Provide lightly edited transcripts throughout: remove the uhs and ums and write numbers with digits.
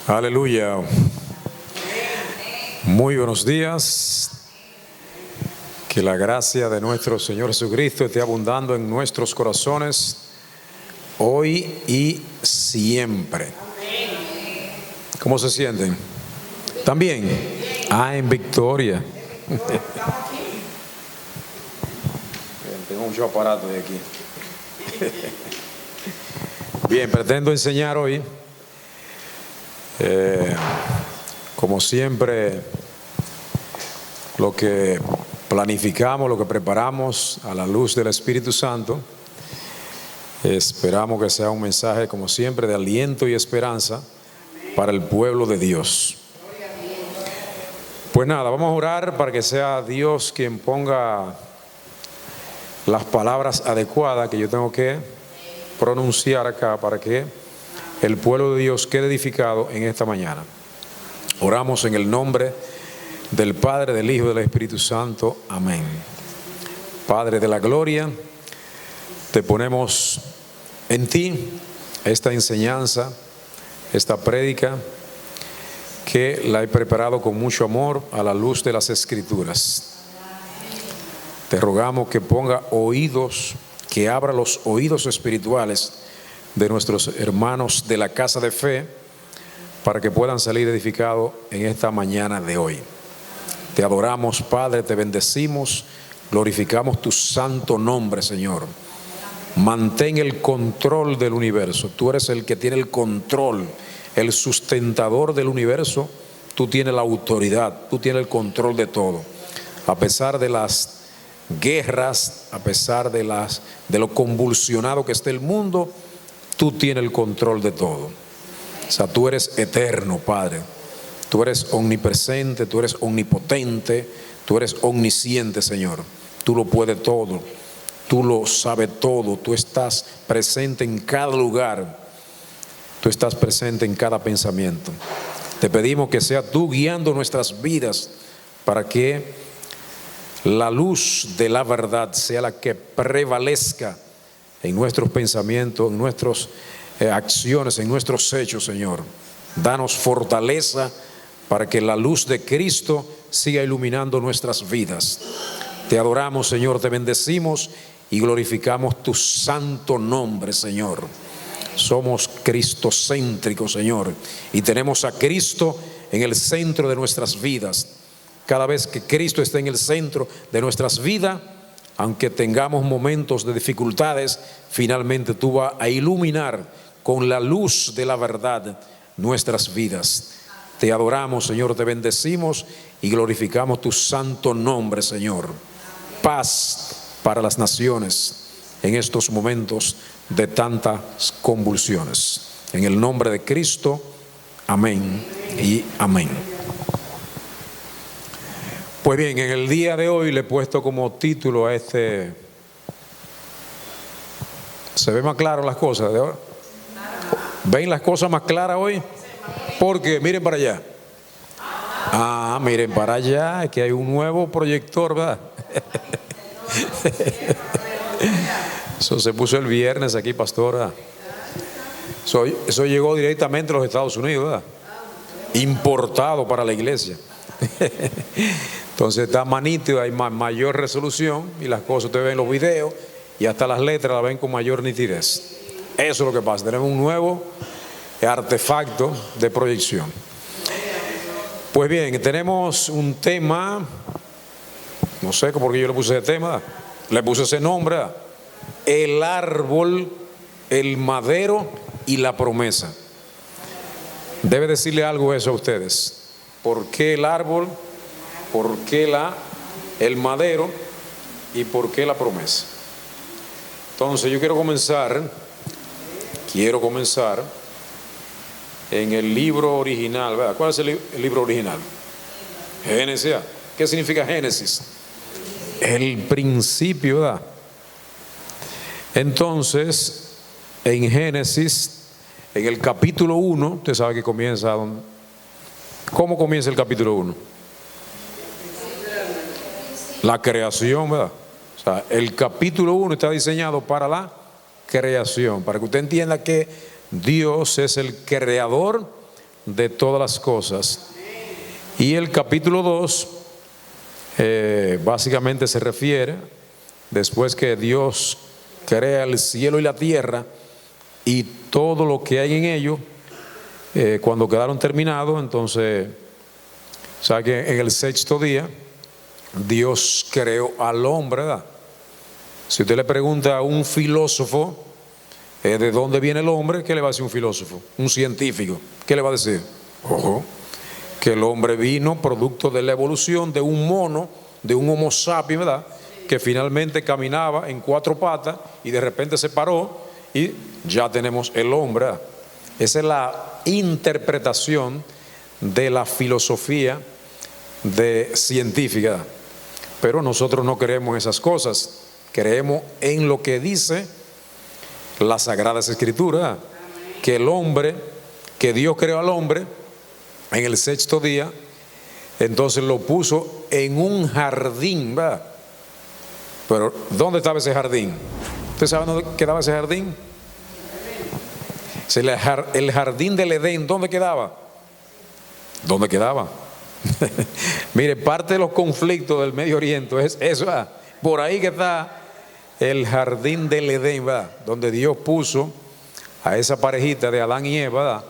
Aleluya. Muy buenos días. Que la gracia de nuestro Señor Jesucristo esté abundando en nuestros corazones hoy y siempre. ¿Cómo se sienten? ¿También? En victoria. Tengo mucho aparato de aquí. Bien, pretendo enseñar hoy, como siempre, lo que planificamos, lo que preparamos a la luz del Espíritu Santo. Esperamos que sea un mensaje, como siempre, de aliento y esperanza para el pueblo de Dios. Pues nada, vamos a orar para que sea Dios quien ponga las palabras adecuadas que yo tengo que pronunciar acá para que el pueblo de Dios quede edificado en esta mañana. Oramos en el nombre del Padre, del Hijo y del Espíritu Santo. Amén. Padre de la gloria, te ponemos en ti esta enseñanza, esta prédica, que la he preparado con mucho amor a la luz de las Escrituras. Te rogamos que ponga oídos, que abra los oídos espirituales de nuestros hermanos de la casa de fe para que puedan salir edificados en esta mañana de hoy. Te adoramos, Padre, te bendecimos, glorificamos tu santo nombre, Señor. Mantén el control del universo. Tú eres el que tiene el control, el sustentador del universo. Tú tienes la autoridad, tú tienes el control de todo. A pesar de las guerras, a pesar de lo convulsionado que esté el mundo, tú tienes el control de todo. O sea, tú eres eterno, Padre. Tú eres omnipresente, tú eres omnipotente, tú eres omnisciente, Señor. Tú lo puedes todo, tú lo sabes todo, tú estás presente en cada lugar, tú estás presente en cada pensamiento. Te pedimos que sea tú guiando nuestras vidas para que la luz de la verdad sea la que prevalezca en nuestros pensamientos, en nuestras acciones, en nuestros hechos, Señor. Danos fortaleza para que la luz de Cristo siga iluminando nuestras vidas. Te adoramos, Señor, te bendecimos y glorificamos tu santo nombre, Señor. Somos cristocéntricos, Señor, y tenemos a Cristo en el centro de nuestras vidas. Cada vez que Cristo está en el centro de nuestras vidas, aunque tengamos momentos de dificultades, finalmente tú vas a iluminar con la luz de la verdad nuestras vidas. Te adoramos, Señor, te bendecimos y glorificamos tu santo nombre, Señor. Paz para las naciones en estos momentos de tantas convulsiones. En el nombre de Cristo, amén y amén. Pues bien, en el día de hoy le he puesto como título a este... ¿Se ve más claro las cosas de ahora? ¿Ven las cosas más claras hoy? Porque miren para allá. Miren para allá, que hay un nuevo proyector, ¿verdad? Eso se puso el viernes aquí, pastora. Eso llegó directamente a los Estados Unidos, ¿verdad? Importado para la iglesia. Entonces está más nítido, hay mayor resolución y las cosas ustedes ven en los videos y hasta las letras las ven con mayor nitidez. Eso es lo que pasa, tenemos un nuevo artefacto de proyección. Pues bien, tenemos un tema, no sé por qué yo le puse ese tema, le puse ese nombre, el árbol, el madero y la promesa. Debe decirle algo eso a ustedes. ¿Por qué el árbol? ¿Por qué el madero? ¿Y por qué la promesa? Entonces yo quiero comenzar en el libro original, ¿verdad? ¿Cuál es el libro original? Génesis. ¿Qué significa Génesis? El principio, ¿verdad? Entonces, en Génesis, en el capítulo 1, usted sabe que comienza, ¿cómo comienza el capítulo 1? La creación, ¿verdad? O sea, el capítulo 1 está diseñado para la creación, para que usted entienda que Dios es el creador de todas las cosas. Y el capítulo 2 básicamente se refiere, después que Dios crea el cielo y la tierra y todo lo que hay en ello, cuando quedaron terminados, entonces, o sea que en el sexto día Dios creó al hombre, ¿verdad? Si usted le pregunta a un filósofo de dónde viene el hombre, ¿qué le va a decir un filósofo? Un científico, ¿qué le va a decir? Ojo, que el hombre vino producto de la evolución de un mono, de un Homo sapiens, ¿verdad? Que finalmente caminaba en 4 patas y de repente se paró y ya tenemos el hombre, ¿verdad? Esa es la interpretación de la filosofía científica. Pero nosotros no creemos en esas cosas, creemos en lo que dice las Sagradas Escrituras, que el hombre, que Dios creó al hombre en el sexto día, entonces lo puso en un jardín, ¿verdad? Pero ¿dónde estaba ese jardín? ¿Usted sabe dónde quedaba ese jardín? El jardín del Edén, ¿dónde quedaba? ¿Dónde quedaba? Mire, parte de los conflictos del Medio Oriente es eso, ¿verdad? Por ahí que está el jardín del Edén, ¿verdad? Donde Dios puso a esa parejita de Adán y Eva, ¿verdad?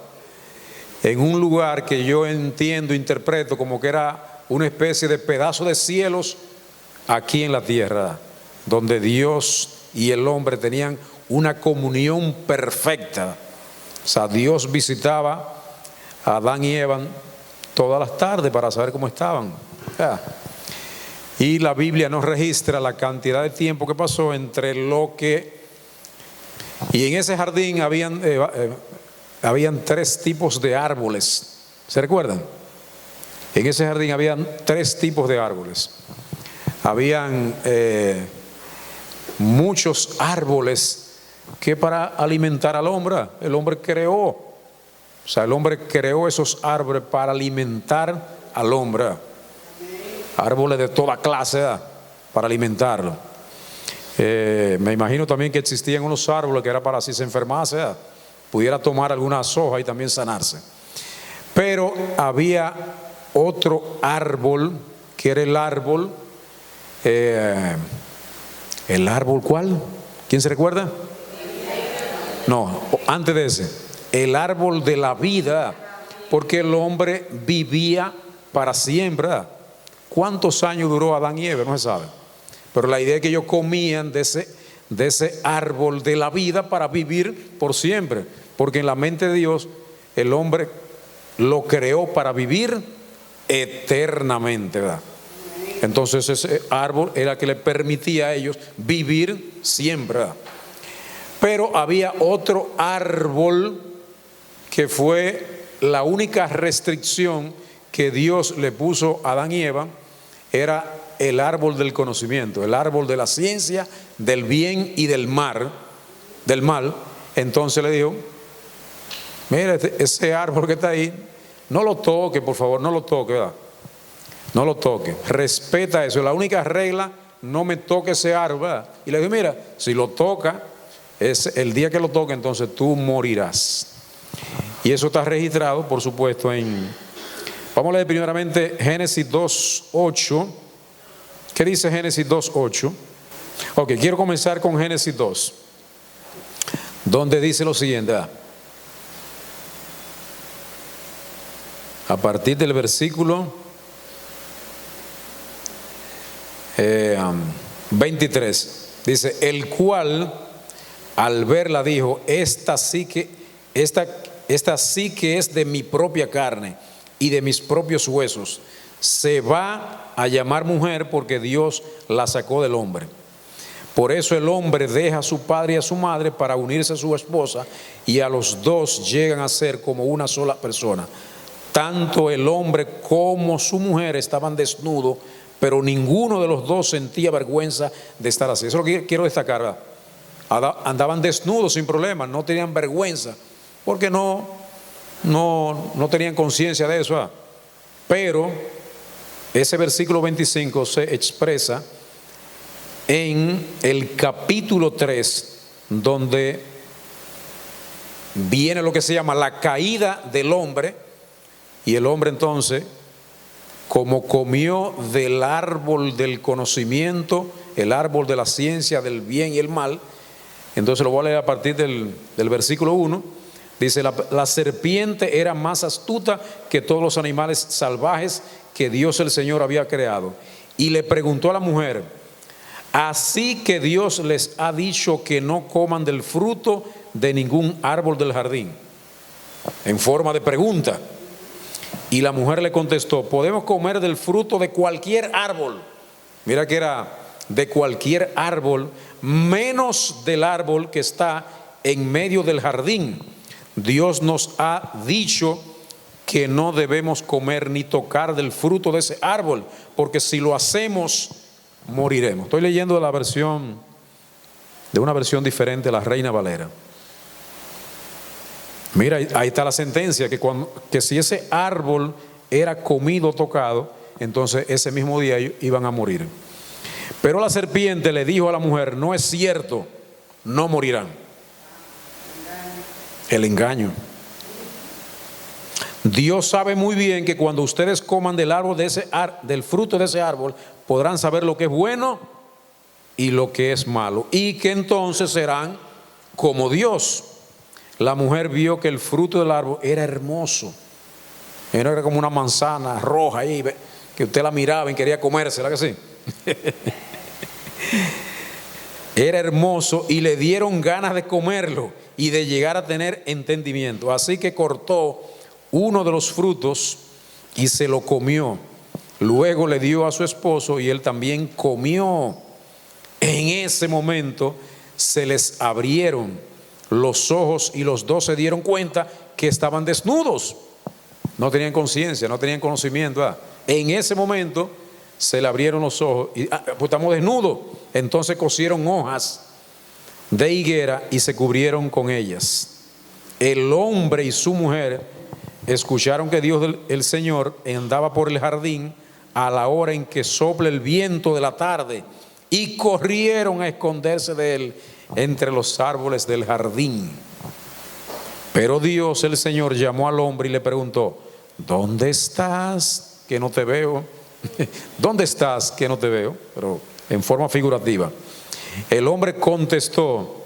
En un lugar que yo entiendo, interpreto como que era una especie de pedazo de cielos aquí en la tierra, ¿verdad? Donde Dios y el hombre tenían una comunión perfecta. O sea, Dios visitaba a Adán y Eva todas las tardes para saber cómo estaban, ¿verdad? Y la Biblia nos registra la cantidad de tiempo que pasó entre lo que... Y en ese jardín habían 3 tipos de árboles. ¿Se recuerdan? En ese jardín habían 3 tipos de árboles. Habían muchos árboles que para alimentar al hombre, el hombre creó. O sea, el hombre creó esos árboles para alimentar al hombre. Árboles de toda clase, ¿verdad? Para alimentarlo. Me imagino también que existían unos árboles que era para si se enfermase, ¿verdad? Pudiera tomar algunas hojas y también sanarse. Pero había otro árbol que era el árbol ¿cuál? ¿Quién se recuerda? No, antes de ese, el árbol de la vida, porque el hombre vivía para siempre, ¿verdad? ¿Cuántos años duró Adán y Eva? No se sabe. Pero la idea es que ellos comían de ese árbol de la vida para vivir por siempre. Porque en la mente de Dios, el hombre lo creó para vivir eternamente, ¿verdad? Entonces ese árbol era que le permitía a ellos vivir siempre, ¿verdad? Pero había otro árbol que fue la única restricción que Dios le puso a Adán y Eva, era el árbol del conocimiento, el árbol de la ciencia, del bien y del mal. Entonces le dijo: mira, ese árbol que está ahí, no lo toque, por favor, no lo toque, ¿verdad? No lo toque, respeta eso, la única regla, no me toque ese árbol, ¿verdad? Y le dijo: mira, si lo toca, es el día que lo toque, entonces tú morirás. Y eso está registrado, por supuesto, vamos a leer primeramente Génesis 2:8. ¿Qué dice Génesis 2:8? Ok, quiero comenzar con Génesis 2, donde dice lo siguiente, ¿verdad? A partir del versículo 23, dice: el cual al verla dijo: esta sí que es de mi propia carne y de mis propios huesos. Se va a llamar mujer porque Dios la sacó del hombre. Por eso el hombre deja a su padre y a su madre para unirse a su esposa, y a los dos llegan a ser como una sola persona. Tanto el hombre como su mujer estaban desnudos, pero ninguno de los dos sentía vergüenza de estar así. Eso es lo que quiero destacar, ¿verdad? Andaban desnudos sin problema, no tenían vergüenza, porque no tenían conciencia de eso, ¿verdad? Pero ese versículo 25 se expresa en el capítulo 3, donde viene lo que se llama la caída del hombre, Y el hombre entonces, como comió del árbol del conocimiento, el árbol de la ciencia del bien y el mal, entonces lo voy a leer a partir del versículo 1, dice, la serpiente era más astuta que todos los animales salvajes que Dios el Señor había creado. Y le preguntó a la mujer, así que Dios les ha dicho que no coman del fruto de ningún árbol del jardín, en forma de pregunta. Y la mujer le contestó, podemos comer del fruto de cualquier árbol. Mira que era de cualquier árbol, menos del árbol que está en medio del jardín. Dios nos ha dicho que no debemos comer ni tocar del fruto de ese árbol, porque si lo hacemos, moriremos. Estoy leyendo de una versión diferente, la Reina Valera. Mira, ahí está la sentencia, que si ese árbol era comido o tocado, entonces ese mismo día iban a morir. Pero la serpiente le dijo a la mujer, no es cierto, no morirán. El engaño. Dios sabe muy bien que cuando ustedes coman del árbol del fruto de ese árbol, podrán saber lo que es bueno y lo que es malo, y que entonces serán como Dios. La mujer vio que el fruto del árbol era hermoso, era como una manzana roja ahí, que usted la miraba y quería comérsela, que sí. Era hermoso y le dieron ganas de comerlo y de llegar a tener entendimiento. Así que cortó uno de los frutos y se lo comió. Luego le dio a su esposo y él también comió. En ese momento se les abrieron los ojos y los dos se dieron cuenta que estaban desnudos. No tenían conciencia, no tenían conocimiento, ¿verdad? En ese momento se le abrieron los ojos y pues estamos desnudos. Entonces cosieron hojas de higuera y se cubrieron con ellas. El hombre y su mujer escucharon que Dios el Señor andaba por el jardín a la hora en que sopla el viento de la tarde y corrieron a esconderse de él entre los árboles del jardín. Pero Dios el Señor llamó al hombre y le preguntó, ¿dónde estás? Que no te veo. ¿Dónde estás? Que no te veo. Pero en forma figurativa. El hombre contestó,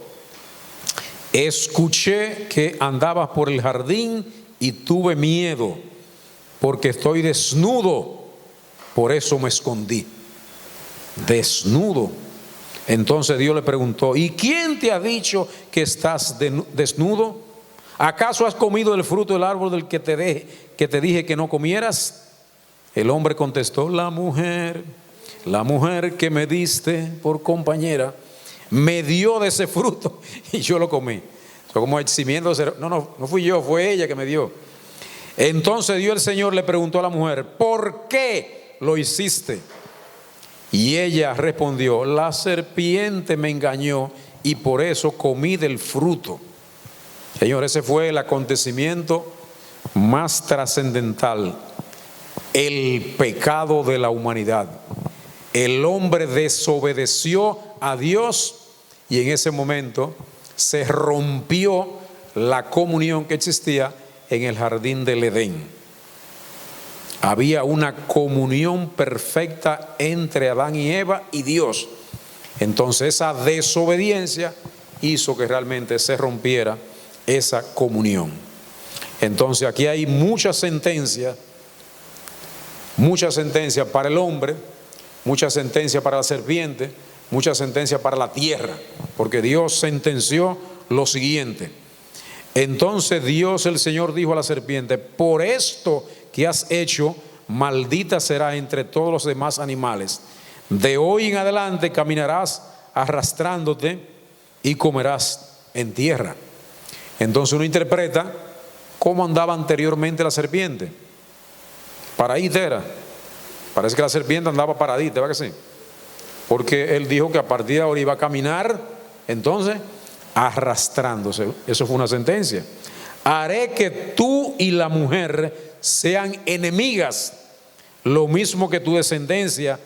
escuché que andabas por el jardín y tuve miedo porque estoy desnudo, por eso me escondí. Desnudo. Entonces Dios le preguntó, ¿y quién te ha dicho que estás desnudo? ¿Acaso has comido el fruto del árbol del que te dije que no comieras? El hombre contestó, la mujer que me diste por compañera me dio de ese fruto y yo lo comí. Como eximiéndose, no fui yo, fue ella que me dio. Entonces Dios el Señor le preguntó a la mujer, ¿por qué lo hiciste? Y ella respondió, la serpiente me engañó y por eso comí del fruto. Señor, ese fue el acontecimiento más trascendental, el pecado de la humanidad. El hombre desobedeció a Dios y en ese momento se rompió la comunión que existía en el jardín del Edén. Había una comunión perfecta entre Adán y Eva y Dios. Entonces esa desobediencia hizo que realmente se rompiera esa comunión. Entonces aquí hay muchas sentencias para el hombre, muchas sentencias para la serpiente, muchas sentencias para la tierra, porque Dios sentenció lo siguiente. Entonces Dios el Señor dijo a la serpiente, por esto que has hecho, maldita será entre todos los demás animales. De hoy en adelante caminarás arrastrándote y comerás en tierra. Entonces uno interpreta cómo andaba anteriormente la serpiente. Paradita era. Parece que la serpiente andaba paradita, ¿verdad que sí? Porque él dijo que a partir de ahora iba a caminar, entonces arrastrándose. Eso fue una sentencia. Haré que tú y la mujer sean enemigas, lo mismo que tu descendencia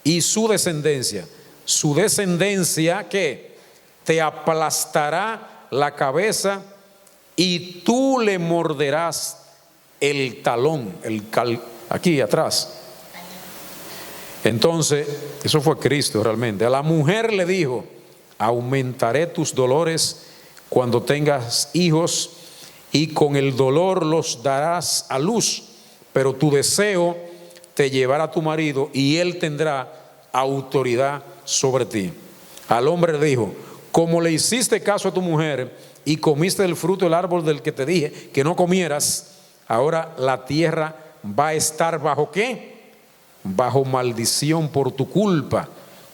y su descendencia. Su descendencia que te aplastará la cabeza y tú le morderás el talón, aquí atrás. Entonces, eso fue Cristo realmente. A la mujer le dijo: aumentaré tus dolores cuando tengas hijos, y con el dolor los darás a luz, pero tu deseo te llevará a tu marido y él tendrá autoridad sobre ti. Al hombre le dijo: como le hiciste caso a tu mujer y comiste del fruto del árbol del que te dije que no comieras, ahora la tierra va a estar ¿bajo qué? Bajo maldición por tu culpa.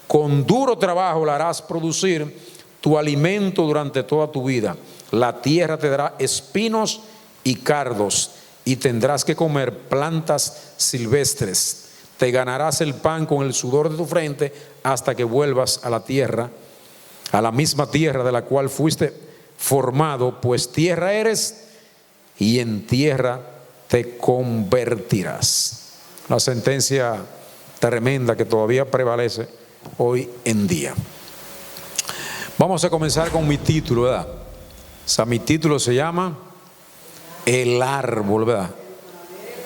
Con duro trabajo la harás producir tu alimento durante toda tu vida. La tierra te dará espinos y cardos, y tendrás que comer plantas silvestres. Te ganarás el pan con el sudor de tu frente hasta que vuelvas a la tierra, a la misma tierra de la cual fuiste formado, pues tierra eres y en tierra te convertirás. Una sentencia tremenda que todavía prevalece hoy en día. Vamos a comenzar con mi título, ¿verdad? O sea, mi título se llama El árbol, ¿verdad?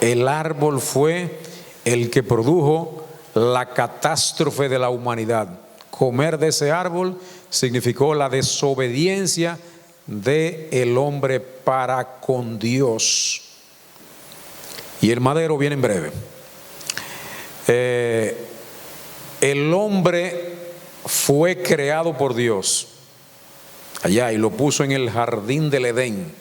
El árbol fue el que produjo la catástrofe de la humanidad. Comer de ese árbol significó la desobediencia del hombre para con Dios. Y el madero viene en breve. El hombre fue creado por Dios allá y lo puso en el jardín del Edén,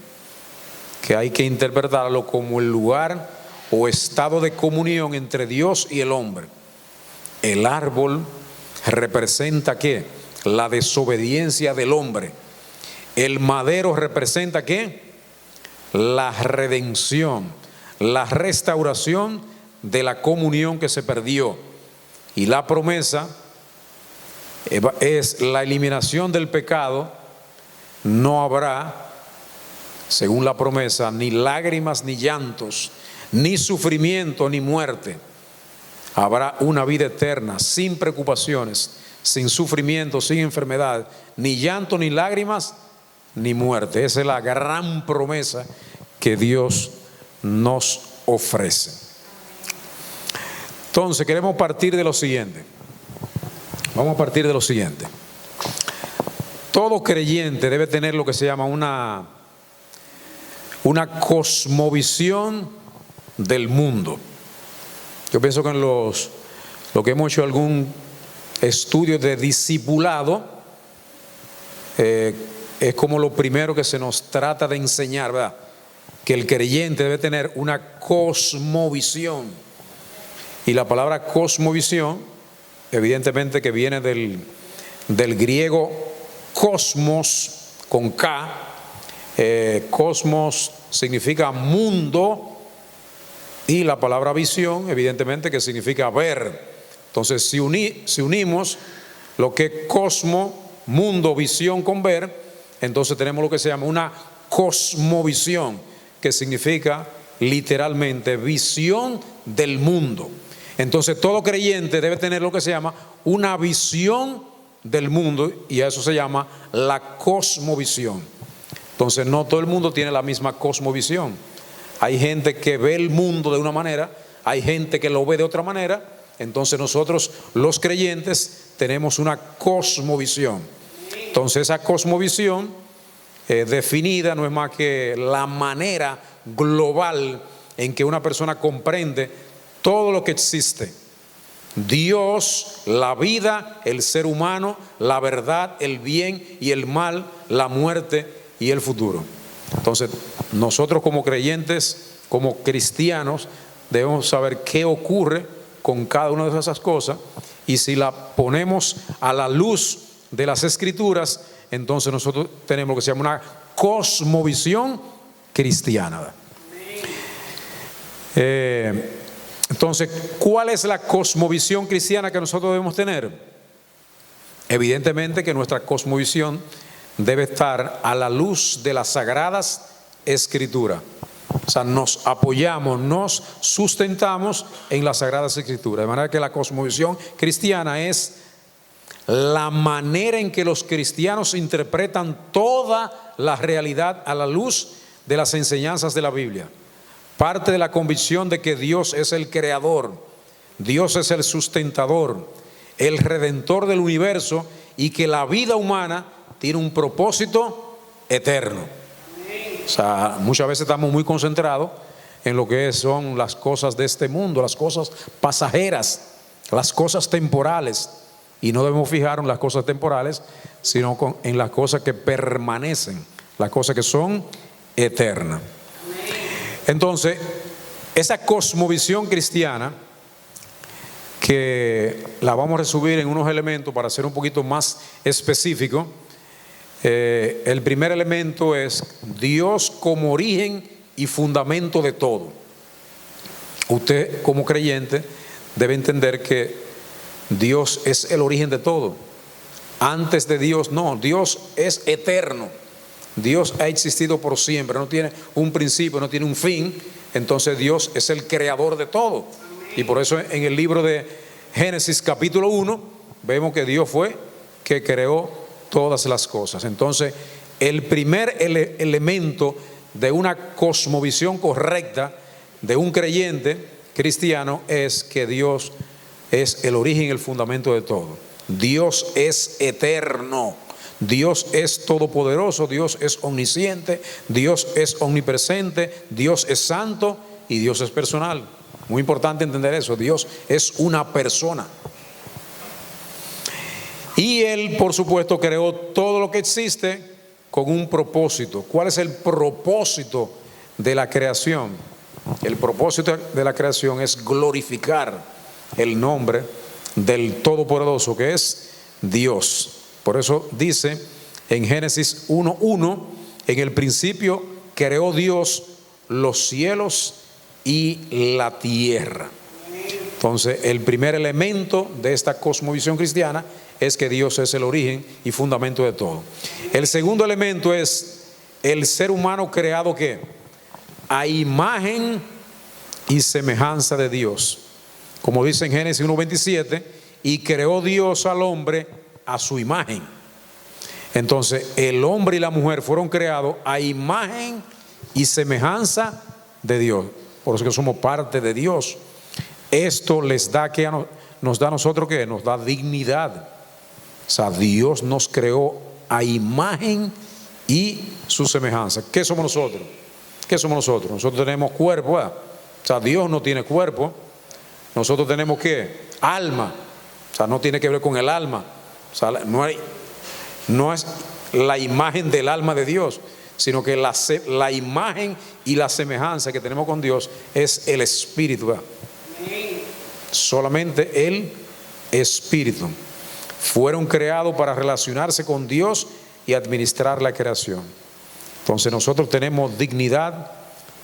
que hay que interpretarlo como el lugar o estado de comunión entre Dios y el hombre. El árbol representa ¿qué? La desobediencia del hombre. El madero representa ¿qué? La redención, la restauración de la comunión que se perdió. Y la promesa es la eliminación del pecado. No habrá, según la promesa, ni lágrimas ni llantos, ni sufrimiento ni muerte. Habrá una vida eterna, sin preocupaciones, sin sufrimiento, sin enfermedad, ni llanto, ni lágrimas, ni muerte. Esa es la gran promesa que Dios nos ofrece. Entonces queremos partir de lo siguiente. Vamos a partir de lo siguiente. Todo creyente debe tener lo que se llama una cosmovisión del mundo. Yo pienso que en lo que hemos hecho algún estudio de discipulado, es como lo primero que se nos trata de enseñar, ¿verdad? Que el creyente debe tener una cosmovisión. Y la palabra cosmovisión, evidentemente que viene del griego cosmos, con K. Cosmos significa mundo, y la palabra visión, evidentemente que significa ver. Entonces, si unimos lo que es cosmo, mundo, visión con ver, entonces tenemos lo que se llama una cosmovisión, que significa literalmente visión del mundo. Entonces todo creyente debe tener lo que se llama una visión del mundo, y a eso se llama la cosmovisión. Entonces no todo el mundo tiene la misma cosmovisión. Hay gente que ve el mundo de una manera, hay gente que lo ve de otra manera. Entonces nosotros los creyentes tenemos una cosmovisión. Entonces esa cosmovisión definida no es más que la manera global en que una persona comprende todo lo que existe: Dios, la vida, el ser humano, la verdad, el bien y el mal, la muerte y el futuro. Entonces nosotros como creyentes, como cristianos, debemos saber qué ocurre con cada una de esas cosas, y si la ponemos a la luz de las Escrituras, entonces nosotros tenemos lo que se llama una cosmovisión cristiana. Entonces, ¿cuál es la cosmovisión cristiana que nosotros debemos tener? Evidentemente que nuestra cosmovisión debe estar a la luz de las Sagradas Escrituras. O sea, nos apoyamos, nos sustentamos en las Sagradas Escrituras. De manera que la cosmovisión cristiana es la manera en que los cristianos interpretan toda la realidad a la luz de las enseñanzas de la Biblia. parte de la convicción de que Dios es el creador, Dios es el sustentador, el redentor del universo, y que la vida humana tiene un propósito eterno. O sea, muchas veces estamos muy concentrados en lo que son las cosas de este mundo, las cosas pasajeras, las cosas temporales, y no debemos fijarnos en las cosas temporales, sino en las cosas que permanecen, las cosas que son eternas. Entonces, esa cosmovisión cristiana, que la vamos a resumir en unos elementos para ser un poquito más específico. El primer elemento es Dios como origen y fundamento de todo. Usted, como creyente, debe entender que Dios es el origen de todo. Antes de Dios, no, Dios es eterno. Dios ha existido por siempre, no tiene un principio, no tiene un fin. Entonces Dios es el creador de todo. Y por eso en el libro de Génesis capítulo 1 vemos que Dios fue que creó todas las cosas. Entonces el primer elemento de una cosmovisión correcta de un creyente cristiano es que Dios es el origen y el fundamento de todo. Dios es eterno, Dios es todopoderoso, Dios es omnisciente, Dios es omnipresente, Dios es santo y Dios es personal. Muy importante entender eso. Dios es una persona. Y Él, por supuesto, creó todo lo que existe con un propósito. ¿Cuál es el propósito de la creación? El propósito de la creación es glorificar el nombre del Todopoderoso, que es Dios. Por eso dice en Génesis 1:1, en el principio creó Dios los cielos y la tierra. Entonces, el primer elemento de esta cosmovisión cristiana es que Dios es el origen y fundamento de todo. El segundo elemento es el ser humano creado ¿qué? A imagen y semejanza de Dios. Como dice en Génesis 1:27, y creó Dios al hombre a su imagen. Entonces, el hombre y la mujer fueron creados a imagen y semejanza de Dios. Por eso que somos parte de Dios. Esto les da que nos da a nosotros que nos da dignidad. O sea, Dios nos creó a imagen y su semejanza. ¿Qué somos nosotros? ¿Qué somos nosotros? Nosotros tenemos cuerpo, ¿verdad? O sea, Dios no tiene cuerpo. Nosotros tenemos ¿qué? Alma. O sea, no tiene que ver con el alma. O sea, no es la imagen del alma de Dios, sino que la imagen y la semejanza que tenemos con Dios es el Espíritu, ¿verdad? Solamente el Espíritu. Fueron creados para relacionarse con Dios y administrar la creación. Entonces nosotros tenemos dignidad,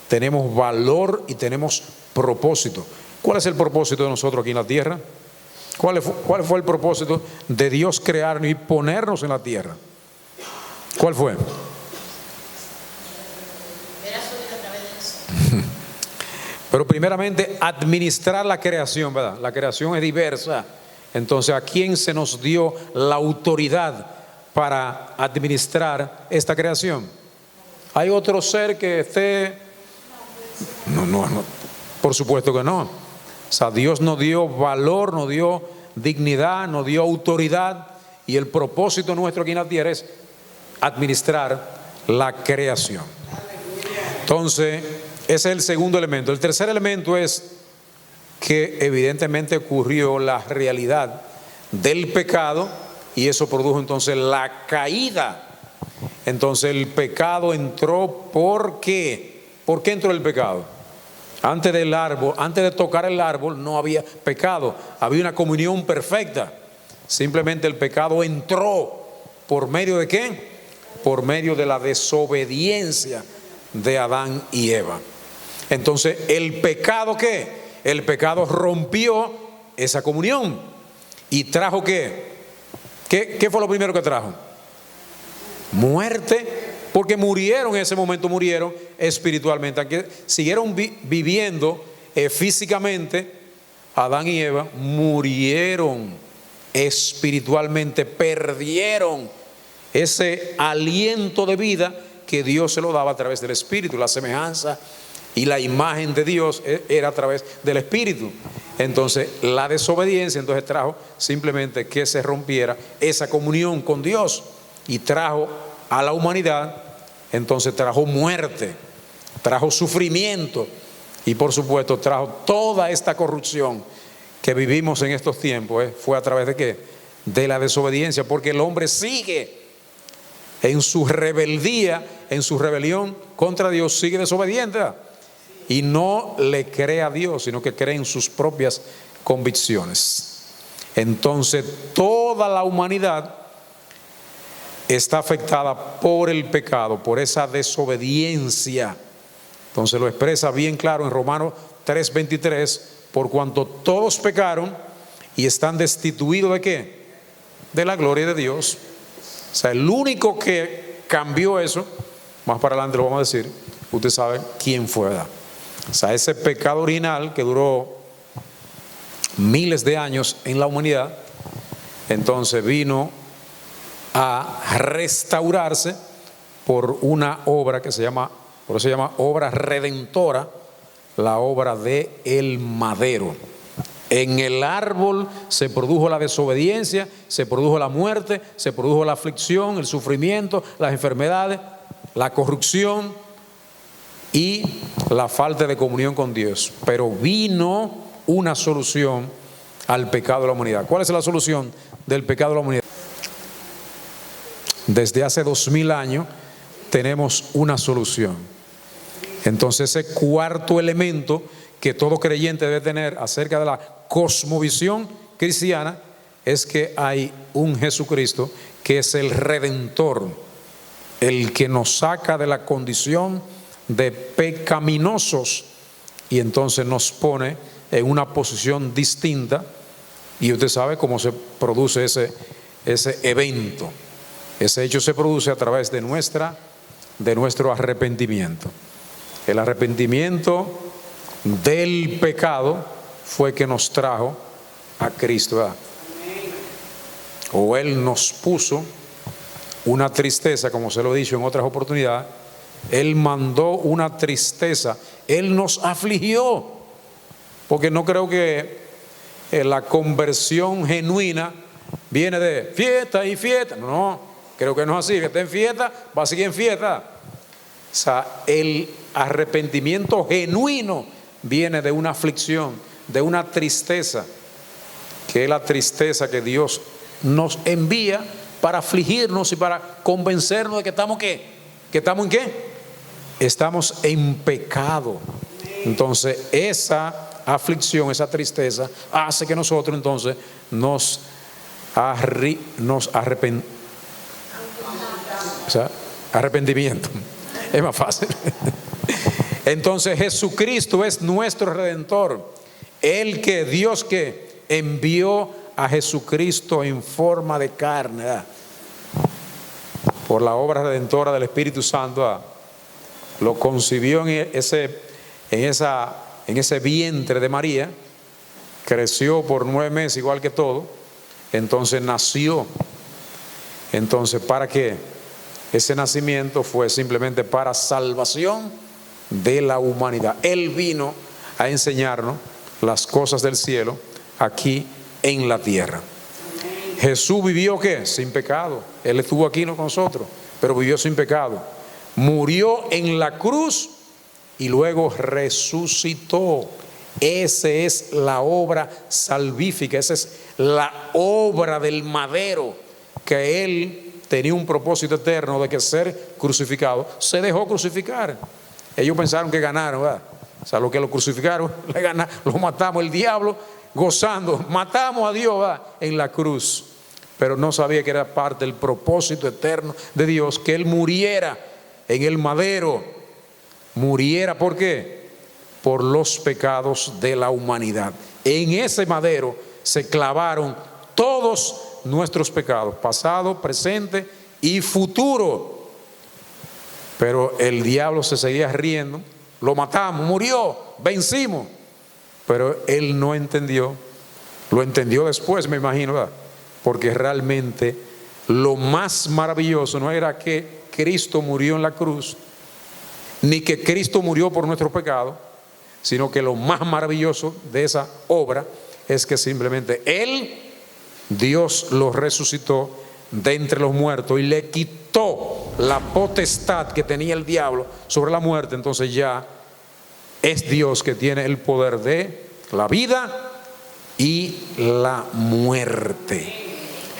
tenemos valor y tenemos propósito. ¿Cuál es el propósito de nosotros aquí en la tierra? ¿Cuál fue el propósito de Dios crearnos y ponernos en la tierra? ¿Cuál fue? Pero primeramente administrar la creación, ¿verdad? La creación es diversa. Entonces, ¿a quién se nos dio la autoridad para administrar esta creación? ¿Hay otro ser que esté? No, por supuesto que no. O sea, Dios nos dio valor, nos dio dignidad, nos dio autoridad, y el propósito nuestro aquí en la tierra es administrar la creación. Entonces, ese es el segundo elemento. El tercer elemento es que evidentemente ocurrió la realidad del pecado, y eso produjo entonces la caída. Entonces el pecado entró. ¿Por qué? ¿Por qué entró el pecado? Antes de tocar el árbol no había pecado, había una comunión perfecta. Simplemente el pecado entró. ¿Por medio de qué? Por medio de la desobediencia de Adán y Eva. Entonces, ¿el pecado qué? El pecado rompió esa comunión y trajo ¿qué? ¿Qué fue lo primero que trajo? Muerte, porque murieron en ese momento, murieron espiritualmente. Aunque siguieron viviendo físicamente, Adán y Eva murieron espiritualmente, perdieron ese aliento de vida que Dios se lo daba a través del Espíritu, la semejanza y la imagen de Dios era a través del Espíritu. Entonces la desobediencia entonces trajo simplemente que se rompiera esa comunión con Dios y trajo a la humanidad, entonces trajo muerte, trajo sufrimiento y por supuesto trajo toda esta corrupción que vivimos en estos tiempos. Fue a través de ¿qué? De la desobediencia, porque el hombre sigue en su rebeldía, en su rebelión contra Dios, sigue desobediente y no le cree a Dios, sino que cree en sus propias convicciones. Entonces toda la humanidad está afectada por el pecado, por esa desobediencia. Entonces lo expresa bien claro en Romanos 3:23, por cuanto todos pecaron y están destituidos ¿de qué? De la gloria de Dios. O sea, el único que cambió eso, más para adelante lo vamos a decir, usted sabe quién fue, ¿verdad? O sea, ese pecado original que duró miles de años en la humanidad, entonces vino a restaurarse por una obra que se llama, por eso se llama obra redentora, la obra de el madero. En el árbol se produjo la desobediencia, se produjo la muerte, se produjo la aflicción, el sufrimiento, las enfermedades, la corrupción y la falta de comunión con Dios. Pero vino una solución al pecado de la humanidad. ¿Cuál es la solución del pecado de la humanidad? Desde hace 2000 años tenemos una solución. Entonces ese cuarto elemento que todo creyente debe tener acerca de la cosmovisión cristiana es que hay un Jesucristo que es el Redentor, el que nos saca de la condición de pecaminosos y entonces nos pone en una posición distinta. Y usted sabe cómo se produce ese evento. Ese hecho se produce a través de nuestro arrepentimiento. El arrepentimiento del pecado fue que nos trajo a Cristo, ¿verdad? O Él nos puso una tristeza, como se lo he dicho en otras oportunidades. Él mandó una tristeza, Él nos afligió, porque no creo que la conversión genuina viene de fiesta y fiesta. No, creo que no es así, que está en fiesta, va a seguir en fiesta. O sea, el arrepentimiento genuino viene de una aflicción, de una tristeza, que es la tristeza que Dios nos envía para afligirnos y para convencernos de que estamos ¿qué? ¿Que estamos en qué? Estamos en pecado. Entonces esa aflicción, esa tristeza hace que nosotros entonces nos arrepentimiento. Es más fácil. Entonces Jesucristo es nuestro Redentor, el que Dios que envió a Jesucristo en forma de carne, ¿verdad? Por la obra redentora del Espíritu Santo, ¿verdad? Lo concibió en ese vientre de María, creció por 9 meses igual que todo, entonces nació. Entonces, ¿para qué? Ese nacimiento fue simplemente para salvación de la humanidad. Él vino a enseñarnos las cosas del cielo aquí en la tierra. Jesús vivió ¿qué? Sin pecado. Él estuvo aquí con nosotros, pero vivió sin pecado. Murió en la cruz y luego resucitó. Esa es la obra salvífica, esa es la obra del madero, que Él tenía un propósito eterno de que ser crucificado, se dejó crucificar. Ellos pensaron que ganaron, ¿verdad? O sea, los que lo crucificaron, lo matamos, el diablo gozando, matamos a Dios, ¿verdad? En la cruz. Pero no sabía que era parte del propósito eterno de Dios, que Él muriera en el madero. Muriera, ¿por qué? Por los pecados de la humanidad. En ese madero se clavaron todos nuestros pecados, pasado, presente y futuro. Pero el diablo se seguía riendo, lo matamos, murió, vencimos. Pero él no entendió, lo entendió después, me imagino, ¿verdad? Porque realmente lo más maravilloso no era que Cristo murió en la cruz ni que Cristo murió por nuestros pecados, sino que lo más maravilloso de esa obra es que simplemente Él, Dios, lo resucitó de entre los muertos y le quitó la potestad que tenía el diablo sobre la muerte. Entonces ya es Dios que tiene el poder de la vida y la muerte.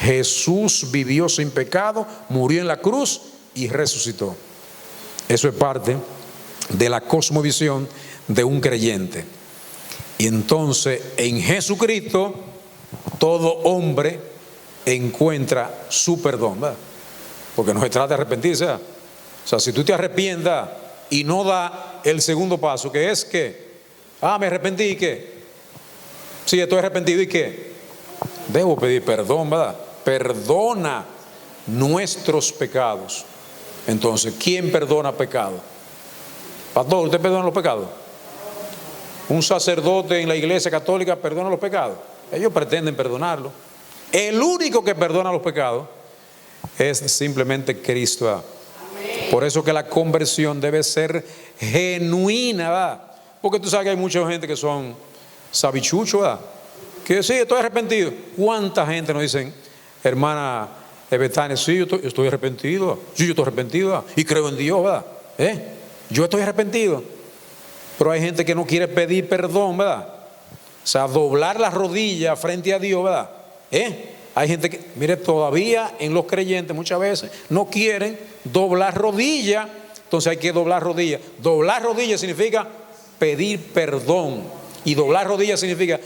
Jesús vivió sin pecado, murió en la cruz y resucitó. Eso es parte de la cosmovisión de un creyente. Y entonces en Jesucristo todo hombre encuentra su perdón, ¿verdad? Porque no se trata de arrepentirse, ¿verdad? O sea, si tú te arrepientas y no da el segundo paso, que es que, me arrepentí, ¿y qué? Sí, estoy arrepentido, ¿y qué? Debo pedir perdón, ¿verdad? Perdona nuestros pecados. Entonces, ¿quién perdona pecados? Pastor, ¿usted perdona los pecados? Un sacerdote en la iglesia católica perdona los pecados. Ellos pretenden perdonarlo. El único que perdona los pecados es simplemente Cristo, ¿verdad? Por eso que la conversión debe ser genuina, ¿verdad? Porque tú sabes que hay mucha gente que son sabichuchos, ¿verdad? Que sí, estoy arrepentido. ¿Cuánta gente nos dicen, hermana Betania, sí, yo estoy arrepentido, sí, yo estoy arrepentido, ¿verdad? Y creo en Dios, ¿verdad? Yo estoy arrepentido. Pero hay gente que no quiere pedir perdón, ¿verdad? O sea, doblar las rodillas frente a Dios, ¿verdad? Hay gente que, mire, todavía en los creyentes muchas veces no quieren doblar rodillas. Entonces hay que doblar rodillas. Doblar rodillas significa pedir perdón. Y doblar rodillas significa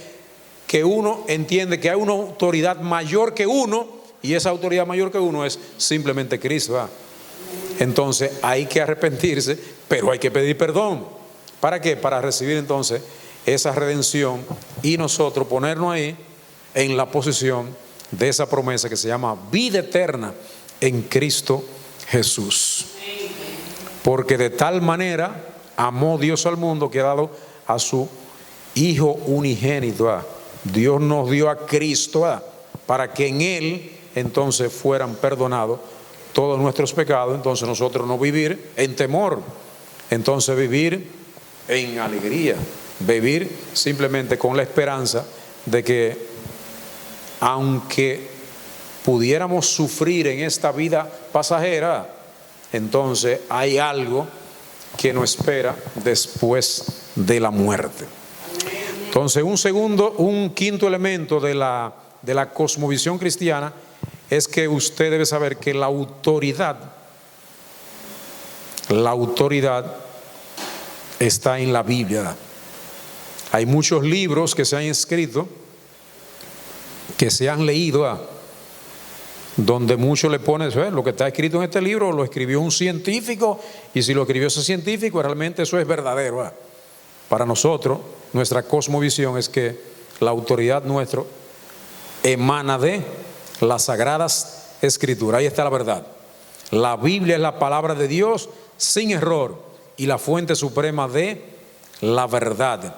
que uno entiende que hay una autoridad mayor que uno, y esa autoridad mayor que uno es simplemente Cristo, ¿verdad? Entonces hay que arrepentirse, pero hay que pedir perdón. ¿Para qué? Para recibir entonces esa redención y nosotros ponernos ahí en la posición de esa promesa que se llama vida eterna en Cristo Jesús. Porque de tal manera amó Dios al mundo que ha dado a su Hijo unigénito, ¿verdad? Dios nos dio a Cristo, ¿verdad? Para que en Él entonces fueran perdonados todos nuestros pecados. Entonces nosotros no vivir en temor, entonces vivir en alegría, vivir simplemente con la esperanza de que aunque pudiéramos sufrir en esta vida pasajera, entonces hay algo que nos espera después de la muerte. Entonces un quinto elemento de la cosmovisión cristiana es que usted debe saber que la autoridad está en la Biblia. Hay muchos libros que se han escrito, que se han leído, donde muchos le ponen, lo que está escrito en este libro lo escribió un científico, y si lo escribió ese científico, realmente eso es verdadero. Para nosotros, nuestra cosmovisión es que la autoridad nuestra emana de las sagradas escrituras. Ahí está la verdad. La Biblia es la palabra de Dios sin error y la fuente suprema de la verdad.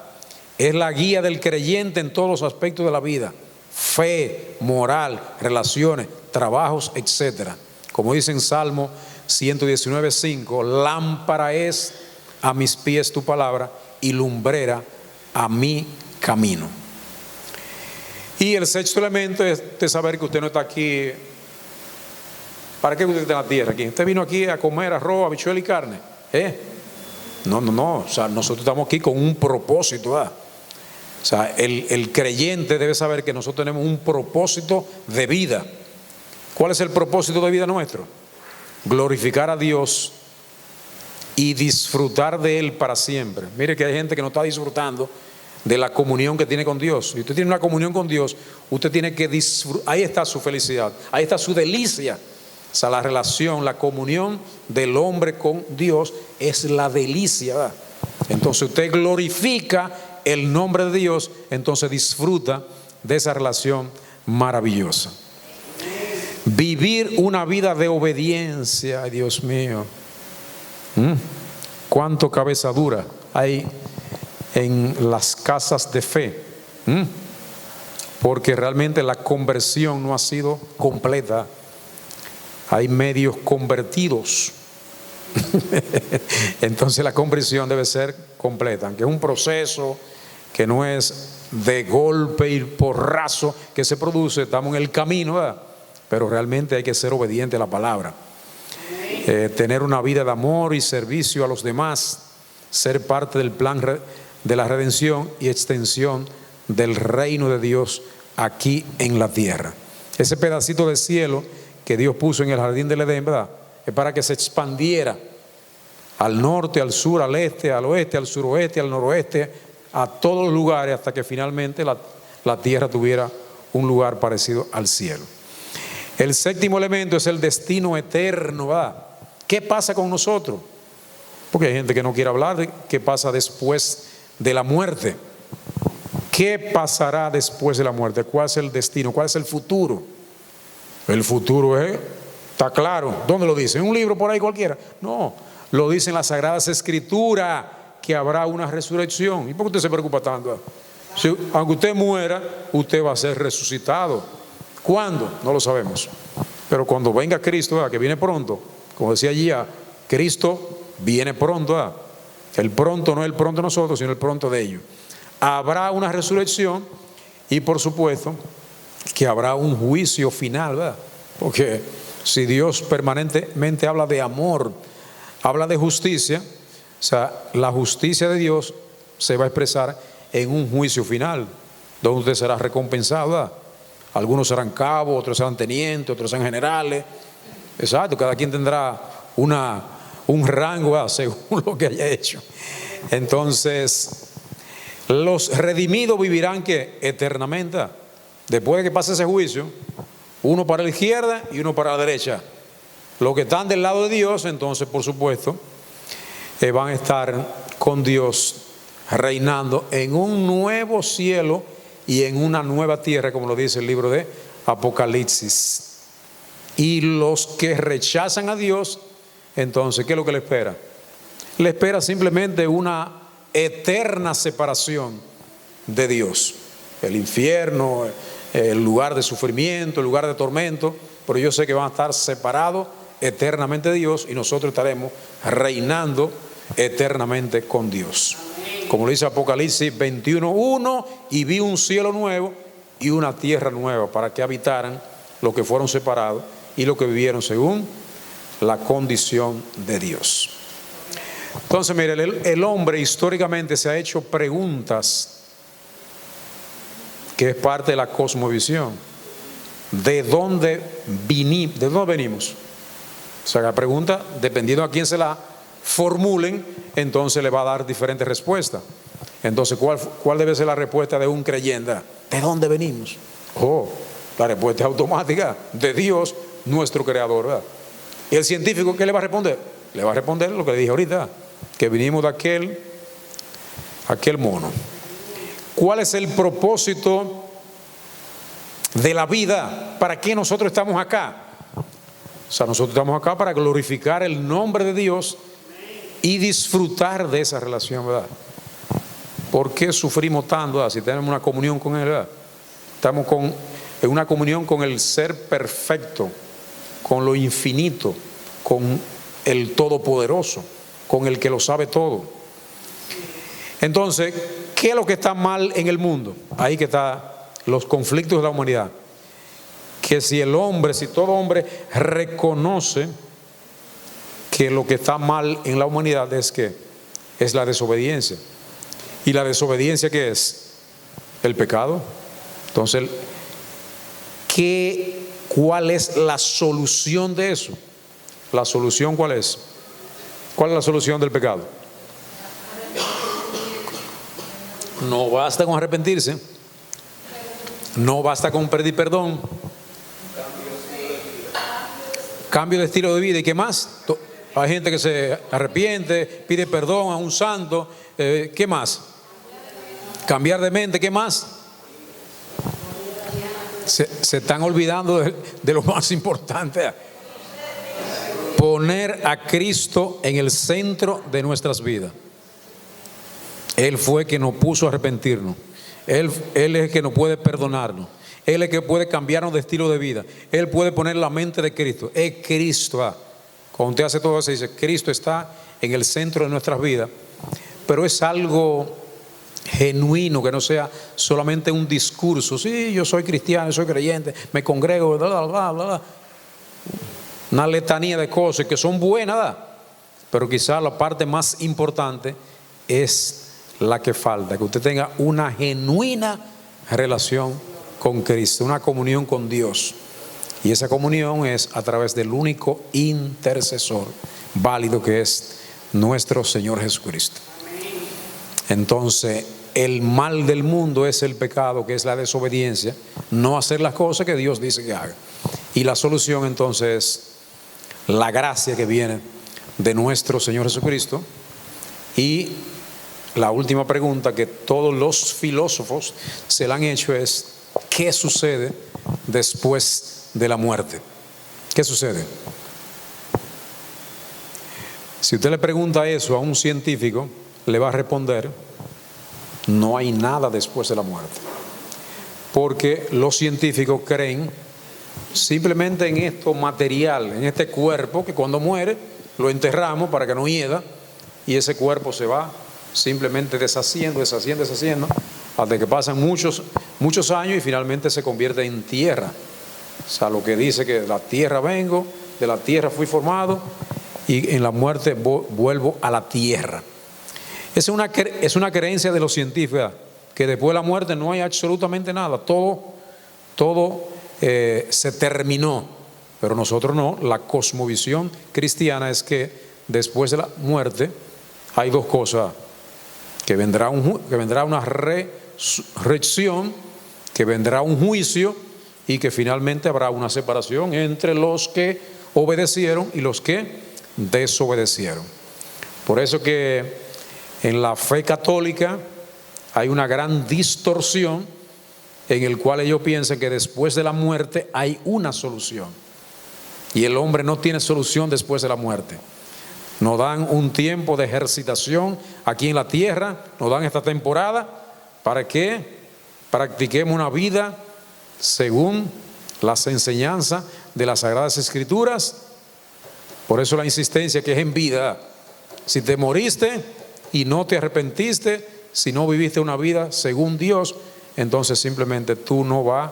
Es la guía del creyente en todos los aspectos de la vida: fe, moral, relaciones, trabajos, etc. Como dice en Salmo 119:5, lámpara es a mis pies tu palabra y lumbrera a mi camino. Y el sexto elemento es de saber que usted no está aquí. ¿Para qué usted está en la tierra aquí? Usted vino aquí a comer arroz, habichuela y carne. No. O sea, nosotros estamos aquí con un propósito. O sea, el creyente debe saber que nosotros tenemos un propósito de vida. ¿Cuál es el propósito de vida nuestro? Glorificar a Dios y disfrutar de Él para siempre. Mire que hay gente que no está disfrutando de la comunión que tiene con Dios. Si usted tiene una comunión con Dios, usted tiene que disfrutar. Ahí está su felicidad, ahí está su delicia. O sea, la relación, la comunión del hombre con Dios es la delicia, ¿verdad? Entonces usted glorifica el nombre de Dios, entonces disfruta de esa relación maravillosa. Vivir una vida de obediencia. Ay, Dios mío, cuánto cabeza dura hay en las casas de fe, porque realmente la conversión no ha sido completa. Hay medios convertidos Entonces la conversión debe ser completa, aunque es un proceso que no es de golpe y porrazo que se produce, estamos en el camino, ¿verdad? Pero realmente hay que ser obediente a la palabra, tener una vida de amor y servicio a los demás, ser parte del plan de la redención y extensión del reino de Dios aquí en la tierra. Ese pedacito de cielo que Dios puso en el jardín del Edén, ¿verdad?, es para que se expandiera al norte, al sur, al este, al oeste, al suroeste, al noroeste, a todos los lugares, hasta que finalmente la tierra tuviera un lugar parecido al cielo. El séptimo elemento es el destino eterno, ¿verdad? ¿Qué pasa con nosotros? Porque hay gente que no quiere hablar de qué pasa después de la muerte. ¿Qué pasará después de la muerte? ¿Cuál es el destino? ¿Cuál es el futuro? El futuro está claro. ¿Dónde lo dice? ¿En un libro por ahí cualquiera? No, lo dice en las Sagradas Escrituras, que habrá una resurrección. ¿Y por qué usted se preocupa tanto? Si, aunque usted muera, usted va a ser resucitado. ¿Cuándo? No lo sabemos. Pero cuando venga Cristo, ¿verdad?, que viene pronto, como decía allí, Cristo viene pronto, ¿verdad? El pronto no es el pronto de nosotros, sino el pronto de ellos. Habrá una resurrección y por supuesto que habrá un juicio final, ¿verdad? Porque si Dios permanentemente habla de amor, habla de justicia, o sea, la justicia de Dios se va a expresar en un juicio final, donde usted será recompensado, ¿verdad? Algunos serán cabos, otros serán tenientes, otros serán generales. Exacto, cada quien tendrá un rango, ¿verdad?, según lo que haya hecho. Entonces, los redimidos vivirán ¿qué? Eternamente. Después de que pase ese juicio, uno para la izquierda y uno para la derecha. Los que están del lado de Dios, entonces, por supuesto, van a estar con Dios reinando en un nuevo cielo y en una nueva tierra, como lo dice el libro de Apocalipsis. Y los que rechazan a Dios, entonces, ¿qué es lo que le espera? Le espera simplemente una eterna separación de Dios. El infierno, el lugar de sufrimiento, el lugar de tormento, pero yo sé que van a estar separados eternamente de Dios y nosotros estaremos reinando eternamente con Dios. Como lo dice Apocalipsis 21:1, y vi un cielo nuevo y una tierra nueva para que habitaran los que fueron separados y los que vivieron según la condición de Dios. Entonces, mire, el hombre históricamente se ha hecho preguntas, que es parte de la cosmovisión. ¿De dónde venimos? O sea, la pregunta, dependiendo a quién se la formulen, entonces le va a dar diferentes respuestas. Entonces, ¿cuál debe ser la respuesta de un creyente? ¿De dónde venimos? La respuesta es automática: de Dios, nuestro creador, ¿verdad? ¿Y el científico qué le va a responder? Le va a responder lo que le dije ahorita, que vinimos de aquel mono. ¿Cuál es el propósito de la vida? ¿Para qué nosotros estamos acá? O sea, nosotros estamos acá para glorificar el nombre de Dios y disfrutar de esa relación, ¿verdad? ¿Por qué sufrimos tanto, ¿verdad?, si tenemos una comunión con Él, ¿verdad? Estamos en una comunión con el Ser perfecto, con lo infinito, con el Todopoderoso, con el que lo sabe todo. Entonces, ¿qué es lo que está mal en el mundo? Ahí que están los conflictos de la humanidad. Que si todo hombre reconoce que lo que está mal en la humanidad es que es la desobediencia. ¿Y la desobediencia qué es? El pecado. Entonces, ¿cuál es la solución de eso? ¿La solución cuál es? ¿Cuál es la solución del pecado? No basta con arrepentirse, no basta con pedir perdón, cambio de estilo de vida. ¿Y qué más? Hay gente que se arrepiente, pide perdón a un santo. ¿Qué más? Cambiar de mente. ¿Qué más? Se están olvidando de lo más importante: poner a Cristo en el centro de nuestras vidas. Él fue quien nos puso a arrepentirnos. Él es el que nos puede perdonarnos. Él es el que puede cambiarnos de estilo de vida. Él puede poner la mente de Cristo. Es Cristo, Cuando usted hace todo eso, dice, Cristo está en el centro de nuestras vidas, pero es algo genuino, que no sea solamente un discurso. Sí, yo soy cristiano, soy creyente, me congrego, bla, bla, bla, bla. Una letanía de cosas que son buenas, ¿verdad? Pero quizás la parte más importante es la que falta, que usted tenga una genuina relación con Cristo, una comunión con Dios. Y esa comunión es a través del único intercesor válido, que es nuestro Señor Jesucristo. Entonces, el mal del mundo es el pecado, que es la desobediencia, no hacer las cosas que Dios dice que haga. Y la solución entonces es la gracia que viene de nuestro Señor Jesucristo. Y la última pregunta que todos los filósofos se la han hecho es: ¿qué sucede después de la muerte? ¿Qué sucede? Si usted le pregunta eso a un científico, le va a responder: no hay nada después de la muerte. Porque los científicos creen simplemente en esto material, en este cuerpo que cuando muere lo enterramos para que no hieda, y ese cuerpo se va simplemente deshaciendo, hasta que pasan muchos años y finalmente se convierte en tierra. O sea, lo que dice que de la tierra vengo, de la tierra fui formado, y en la muerte vuelvo a la tierra. Es una creencia de los científicos, que después de la muerte no hay absolutamente nada, todo se terminó. Pero nosotros no. La cosmovisión cristiana es que después de la muerte hay dos cosas: que vendrá una resurrección, que vendrá un juicio, y que finalmente habrá una separación entre los que obedecieron y los que desobedecieron. Por eso que en la fe católica hay una gran distorsión, en el cual ellos piensan que después de la muerte hay una solución, y el hombre no tiene solución después de la muerte. Nos dan un tiempo de ejercitación aquí en la tierra, nos dan esta temporada para que practiquemos una vida según las enseñanzas de las Sagradas Escrituras. Por eso la insistencia que es en vida. Si te moriste y no te arrepentiste, si no viviste una vida según Dios, entonces simplemente tú no vas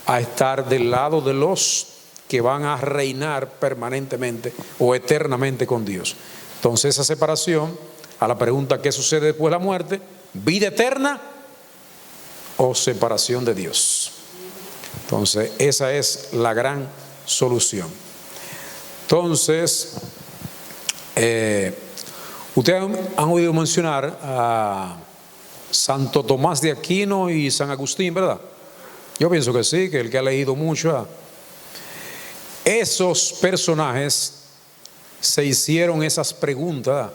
a estar del lado de los que van a reinar permanentemente o eternamente con Dios. Entonces esa separación, a la pregunta ¿qué sucede después de la muerte? ¿Vida eterna o separación de Dios? Entonces esa es la gran solución. Entonces, ustedes han oído mencionar a Santo Tomás de Aquino y San Agustín, ¿verdad? Yo pienso que sí, que el que ha leído mucho, esos personajes se hicieron esas preguntas: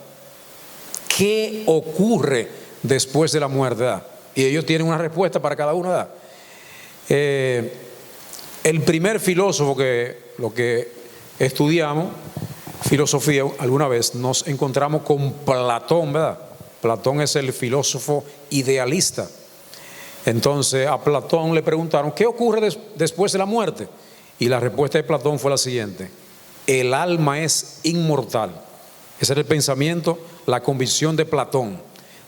¿qué ocurre después de la muerte? Y ellos tienen una respuesta para cada una. El primer filósofo lo que estudiamos filosofía alguna vez, nos encontramos con Platón, ¿verdad? Platón es el filósofo idealista. Entonces a Platón le preguntaron: ¿qué ocurre después de la muerte? Y la respuesta de Platón fue la siguiente: el alma es inmortal. Ese era el pensamiento, la convicción de Platón.